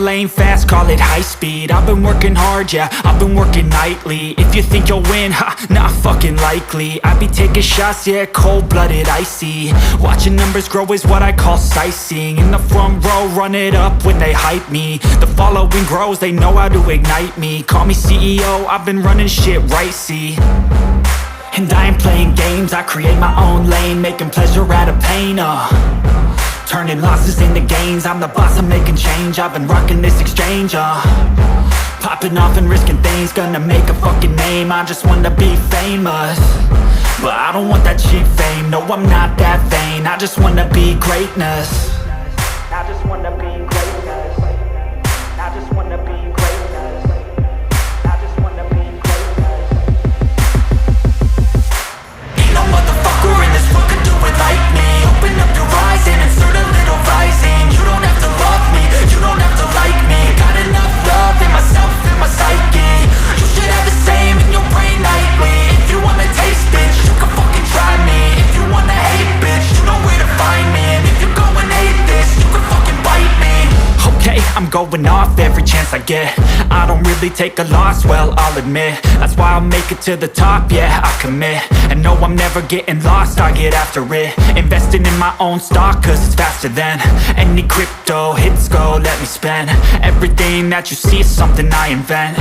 lane fast, call it high speed. I've been working hard, yeah, I've been working nightly. If you think you'll win, ha, not fucking likely. I be taking shots, yeah, cold-blooded, icy. Watching numbers grow is what I call sightseeing. In the front row, run it up when they hype me. The following grows, they know how to ignite me. Call me CEO, I've been running shit right, see. And I ain't playing games, I create my own lane, making pleasure out of pain, turning losses into gains. I'm the boss, I'm making change. I've been rocking this exchange, popping off and risking things. Gonna make a fucking name, I just wanna be famous. But I don't want that cheap fame, no, I'm not that vain. I just wanna be greatness. I just wanna be greatness. I just wanna be greatness. I just wanna be greatness. Ain't no motherfucker in this world could do it like me. Open up your eyes and insert a little rising. You don't have to love me, you don't have to like me. Got enough love in myself, in my psyche. You should have the same in your brain nightly. If you wanna taste, bitch, you can fucking try me. If you wanna hate, bitch, you know where to find me. And if you go and hate this, you can fucking bite me. Okay, I'm going off every chance I get. I don't really take a loss, well, I'll admit. That's why I'll make it to the top, yeah, I commit. And no, I'm never getting lost, I get after it. Investing in my own stock, cause it's faster than any crypto hits go, let me spend. Everything that you see is something I invent.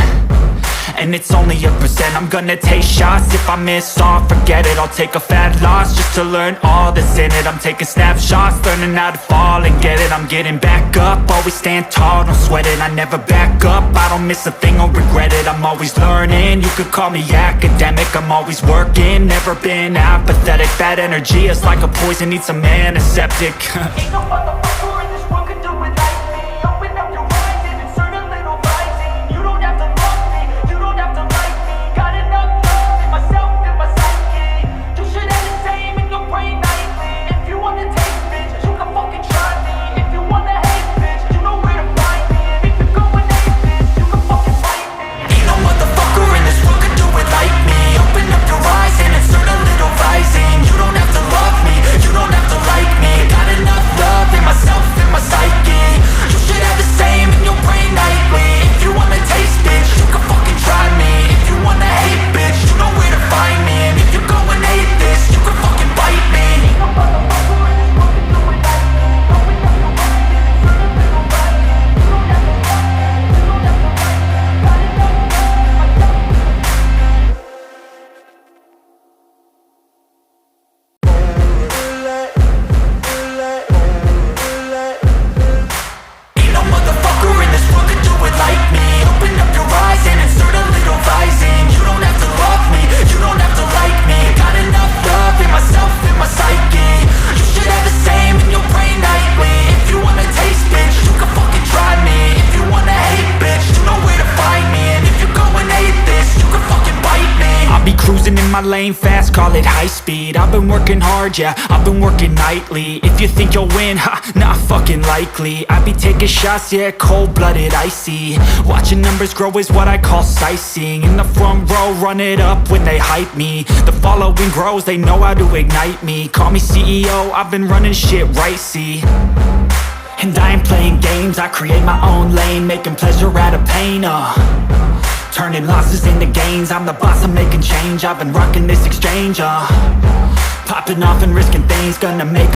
And it's only a percent. I'm gonna take shots. If I miss all, forget it. I'll take a fat loss just to learn all that's in it. I'm taking snapshots, learning how to fall and get it. I'm getting back up, always stand tall, don't sweat it. I never back up, I don't miss a thing or regret it. I'm always learning, you could call me academic. I'm always working, never been apathetic. That energy is like a poison, needs some antiseptic. Ain't no motherfucker in this world could do it like me. Open up your eyes and insert a little rising. You don't have to love me, you don't have to like me. Got enough love in myself, in my psyche. You should have the same in your brain nightly. If you wanna taste, bitch, you can fucking try me. If you wanna hate, bitch, you know where to find me. And if you go and hate this, you can fucking fight me. Ain't no motherfucker in this world could do it like me. Open up your eyes and insert a little rising. You don't have to love me, you don't have to like me. Got enough love in myself, in my psyche. You should have the same in your brain nightly. If you wanna taste, bitch, you can fucking try me. If you wanna hate, bitch, you know where to find me. And if you go and hate this, you can fucking bite me. Ain't no motherfucker in this world could do it like me. Open up your eyes and insert a little rising. You don't have to love me, you don't have to like me. Got enough love in myself. Ain't no motherfucker in this world could do it like me. Open up your eyes and insert a little rising. You don't have to love me, you don't have to like me. Got enough love in myself, in my psyche. You should have the same in your brain nightly. If you wanna taste, bitch, you can fucking try me. If you wanna hate, bitch, you know where to find me. And if you go and hate this, you can fucking bite me. I'll be cruising in my lane fast, call it high speed. I've been working hard, yeah, I've been working nightly. If you think you'll win, ha, not fucking likely. I be taking shots, yeah, cold-blooded, icy. Watching numbers grow is what I call sightseeing. In the front row, run it up when they hype me. The following grows, they know how to ignite me. Call me CEO, I've been running shit right, see. And I ain't playing games, I create my own lane, making pleasure out of pain, turning losses into gains. I'm the boss, I'm making change. I've been rocking this exchange, popping off and risking things. Gonna make